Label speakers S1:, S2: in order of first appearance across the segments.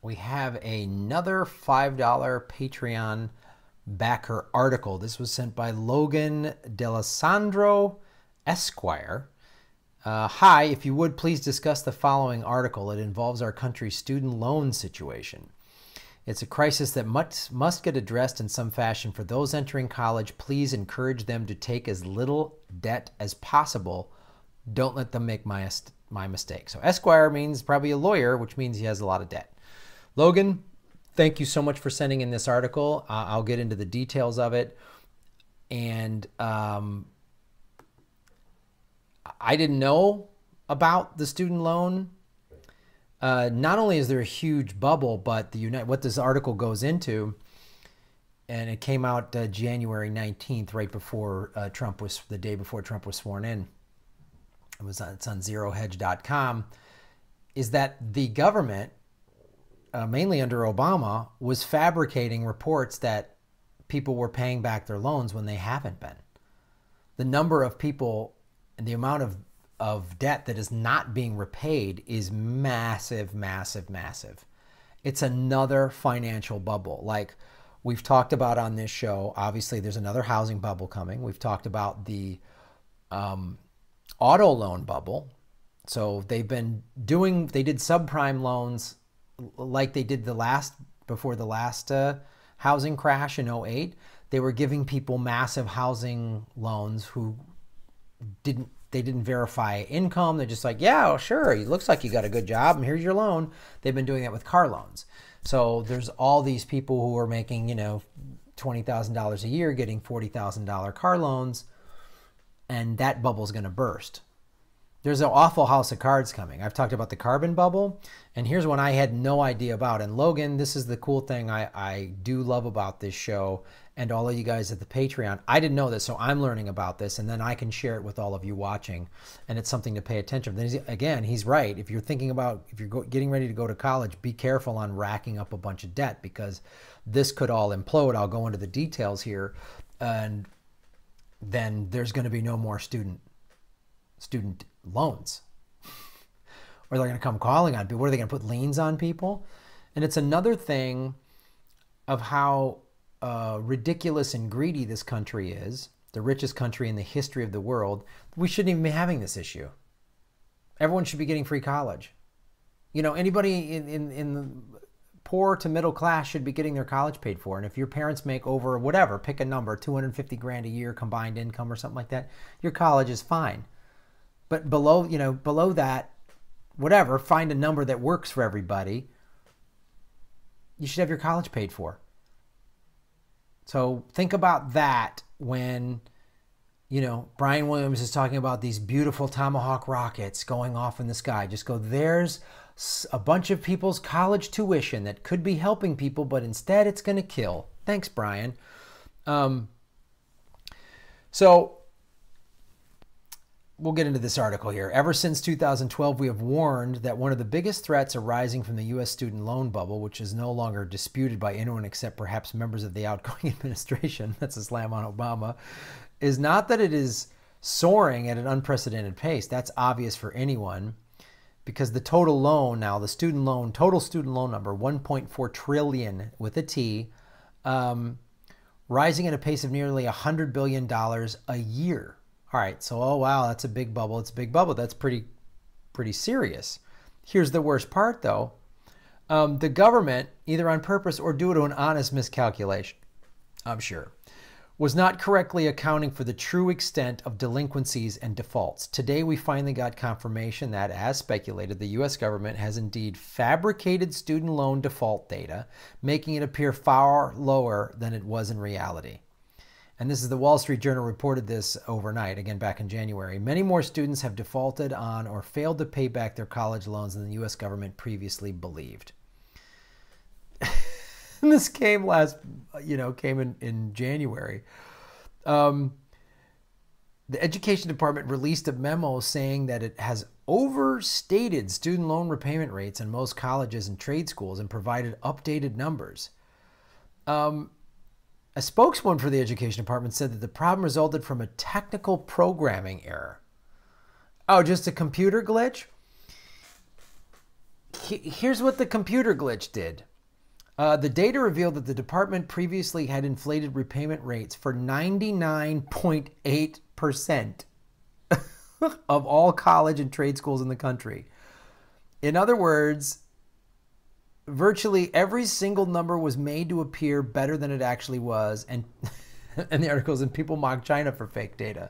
S1: we have another $5 Patreon backer article. This was sent by Logan D'Alessandro, Esquire. Hi, if you would please discuss the following article. It involves our country's student loan situation. It's a crisis that must get addressed in some fashion. For those entering college, please encourage them to take as little debt as possible. Don't let them make my mistake. So Esquire means probably a lawyer, which means he has a lot of debt. Logan, thank you so much for sending in this article. I'll get into the details of it. And I didn't know about the student loan. Not only is there a huge bubble, but what this article goes into, and it came out January 19th, right before the day before Trump was sworn in. It's on zerohedge.com, is that the government, mainly under Obama, was fabricating reports that people were paying back their loans when they haven't been. The number of people and the amount of debt that is not being repaid is massive, massive, massive. It's another financial bubble. Like we've talked about on this show, obviously there's another housing bubble coming. We've talked about the auto loan bubble. So they did subprime loans like they did before the last housing crash in 2008. They were giving people massive housing loans who didn't verify income. They're just like, yeah, sure, it looks like you got a good job and here's your loan. They've been doing that with car loans. So there's all these people who are making, $20,000 a year getting $40,000 car loans, and that bubble's going to burst. There's an awful house of cards coming. I've talked about the carbon bubble, and here's one I had no idea about. And Logan, this is the cool thing I do love about this show and all of you guys at the Patreon. I didn't know this, so I'm learning about this, and then I can share it with all of you watching, and it's something to pay attention to. Again, he's right. If you're getting ready to go to college, be careful on racking up a bunch of debt, because this could all implode. I'll go into the details here, and then there's going to be no more student loans. Or they're going to come calling on people. What are they going to put liens on people? And it's another thing of how ridiculous and greedy this country is, the richest country in the history of the world. We shouldn't even be having this issue. Everyone should be getting free college. Anybody in the poor to middle class should be getting their college paid for. And if your parents make over whatever, pick a number, 250 grand a year combined income or something like that, your college is fine. But below that, whatever, find a number that works for everybody. You should have your college paid for. So think about that when, Brian Williams is talking about these beautiful Tomahawk rockets going off in the sky. Just go, there's a bunch of people's college tuition that could be helping people, but instead it's going to kill. Thanks, Brian. So we'll get into this article here. Ever since 2012, we have warned that one of the biggest threats arising from the U.S. student loan bubble, which is no longer disputed by anyone except perhaps members of the outgoing administration, that's a slam on Obama, is not that it is soaring at an unprecedented pace. That's obvious for anyone, because the total loan now, the total student loan number, 1.4 trillion with a T, rising at a pace of nearly $100 billion a year. All right, so, oh, wow, that's a big bubble. It's a big bubble. That's pretty serious. Here's the worst part, though. The government, either on purpose or due to an honest miscalculation, I'm sure, was not correctly accounting for the true extent of delinquencies and defaults. Today, we finally got confirmation that, as speculated, the U.S. government has indeed fabricated student loan default data, making it appear far lower than it was in reality. And this is the Wall Street Journal reported this overnight, again back in January. Many more students have defaulted on or failed to pay back their college loans than the U.S. government previously believed. And this came in January. The Education Department released a memo saying that it has overstated student loan repayment rates in most colleges and trade schools and provided updated numbers. A spokeswoman for the Education Department said that the problem resulted from a technical programming error. Oh, just a computer glitch? Here's what the computer glitch did. The data revealed that the department previously had inflated repayment rates for 99.8% of all college and trade schools in the country. In other words, virtually every single number was made to appear better than it actually was, and the articles, and people mock China for fake data.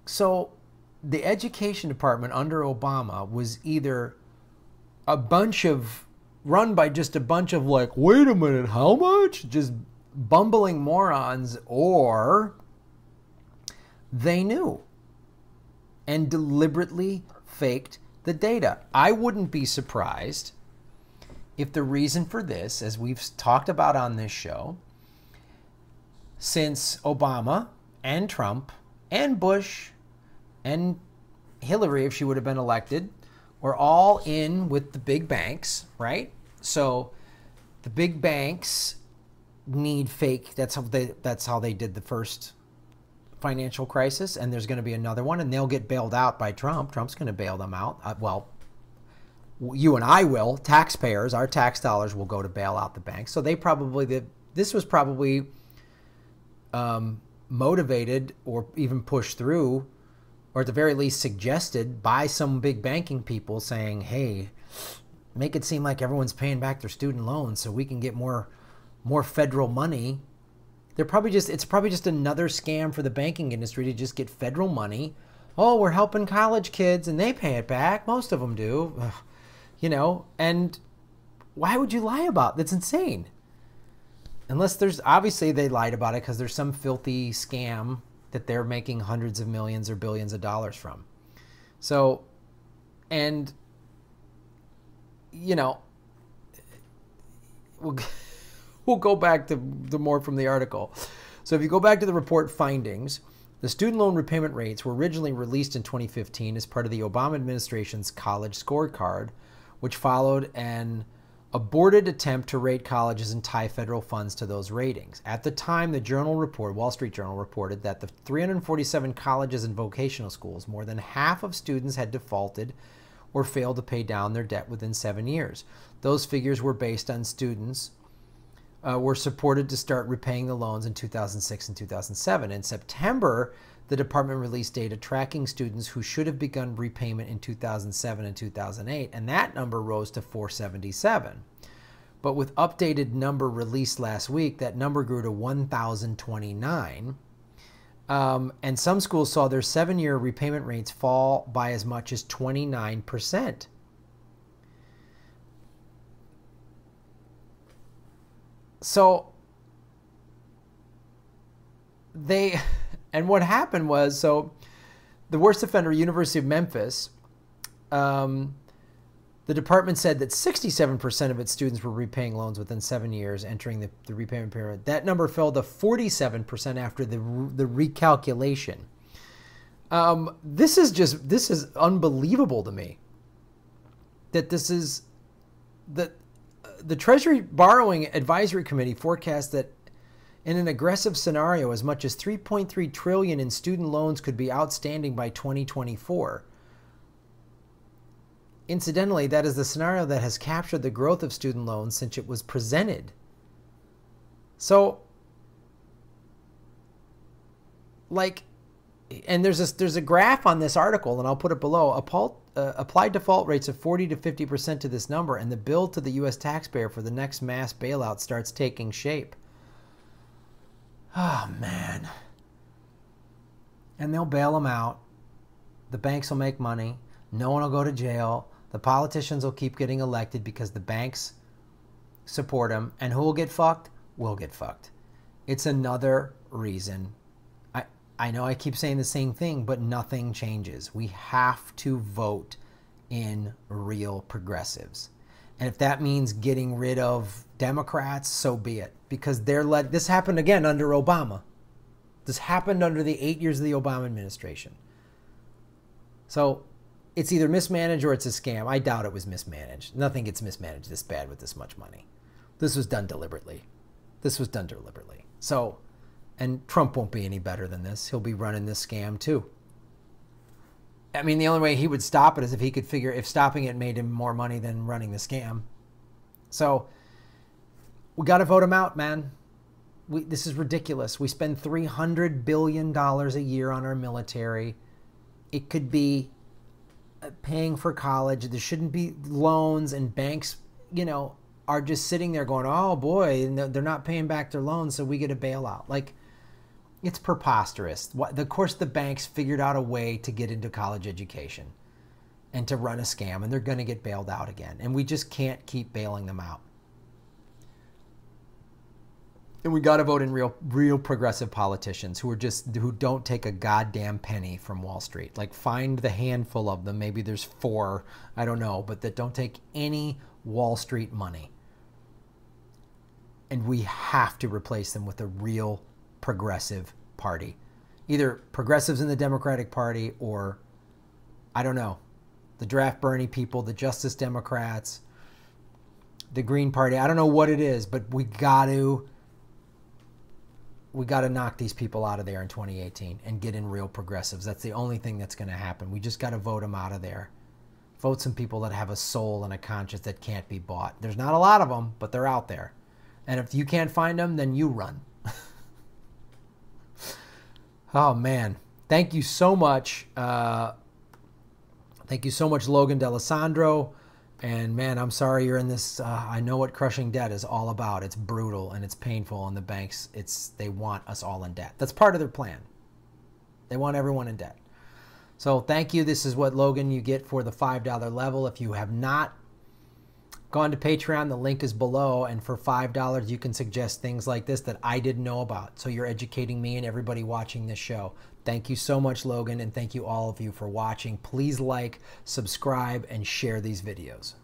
S1: So the education department under Obama was either run by just a bunch of like, wait a minute, how much? Just bumbling morons, or they knew and deliberately faked the data. I wouldn't be surprised if the reason for this, as we've talked about on this show, since Obama and Trump and Bush and Hillary, if she would have been elected, were all in with the big banks, right? So the big banks need fake. That's how they did the first financial crisis, and there's going to be another one, and they'll get bailed out by Trump. Trump's going to bail them out. Well, you and I will. Taxpayers, our tax dollars will go to bail out the banks. So they probably this was probably motivated or even pushed through, or at the very least suggested by some big banking people saying, hey, make it seem like everyone's paying back their student loans so we can get more federal money. It's probably just another scam for the banking industry to just get federal money. Oh, we're helping college kids and they pay it back. Most of them do. Ugh. You know, and why would you lie about it? That's insane. Unless obviously they lied about it because there's some filthy scam that they're making hundreds of millions or billions of dollars from. So, and, you know, we'll go back to the more from the article. So if you go back to the report findings, the student loan repayment rates were originally released in 2015 as part of the Obama administration's college scorecard, which followed an aborted attempt to rate colleges and tie federal funds to those ratings. At the time, Wall Street Journal reported that the 347 colleges and vocational schools, more than half of students had defaulted or failed to pay down their debt within 7 years. Those figures were based on students were supported to start repaying the loans in 2006 and 2007. In September, the department released data tracking students who should have begun repayment in 2007 and 2008, and that number rose to 477. But with updated number released last week, that number grew to 1,029. And some schools saw their 7-year repayment rates fall by as much as 29%. So and what happened was, so the worst offender, University of Memphis, the department said that 67% of its students were repaying loans within 7 years entering the repayment period. That number fell to 47% after the recalculation. This is unbelievable to me. That the Treasury Borrowing Advisory Committee forecast that in an aggressive scenario, as much as $3.3 trillion in student loans could be outstanding by 2024. Incidentally, that is the scenario that has captured the growth of student loans since it was presented. So, like, and there's a graph on this article, and I'll put it below. Applied default rates of 40 to 50% to this number, and the bill to the U.S. taxpayer for the next mass bailout starts taking shape. Oh, man. And they'll bail them out. The banks will make money. No one will go to jail. The politicians will keep getting elected because the banks support them. And who will get fucked? We'll get fucked. It's another reason. I know I keep saying the same thing, but nothing changes. We have to vote in real progressives. And if that means getting rid of Democrats, so be it. Because this happened again under Obama. This happened under the 8 years of the Obama administration. So it's either mismanaged or it's a scam. I doubt it was mismanaged. Nothing gets mismanaged this bad with this much money. This was done deliberately. So, and Trump won't be any better than this. He'll be running this scam too. I mean, the only way he would stop it is if he could figure if stopping it made him more money than running the scam. So we got to vote him out, man. This is ridiculous. We spend $300 billion a year on our military. It could be paying for college. There shouldn't be loans, and banks, you know, are just sitting there going, oh boy, and they're not paying back their loans, so we get a bailout. Like, it's preposterous. Of course, the banks figured out a way to get into college education and to run a scam, and they're going to get bailed out again. And we just can't keep bailing them out. And we got to vote in real progressive politicians who don't take a goddamn penny from Wall Street. Like, find the handful of them. Maybe there's 4, I don't know, but that don't take any Wall Street money. And we have to replace them with a real progressive party. Either progressives in the Democratic Party or, I don't know, the Draft Bernie people, the Justice Democrats, the Green Party. I don't know what it is, but we got to knock these people out of there in 2018 and get in real progressives. That's the only thing that's going to happen. We just got to vote them out of there. Vote some people that have a soul and a conscience that can't be bought. There's not a lot of them, but they're out there. And if you can't find them, then you run. Oh, man. Thank you so much. Thank you so much, Logan D'Alessandro. And, man, I'm sorry you're in this. I know what crushing debt is all about. It's brutal and it's painful. And the banks, they want us all in debt. That's part of their plan. They want everyone in debt. So thank you. This is what, Logan, you get for the $5 level. If you have not gone to Patreon, the link is below. And for $5, you can suggest things like this that I didn't know about. So you're educating me and everybody watching this show. Thank you so much, Logan, and thank you all of you for watching. Please like, subscribe, and share these videos.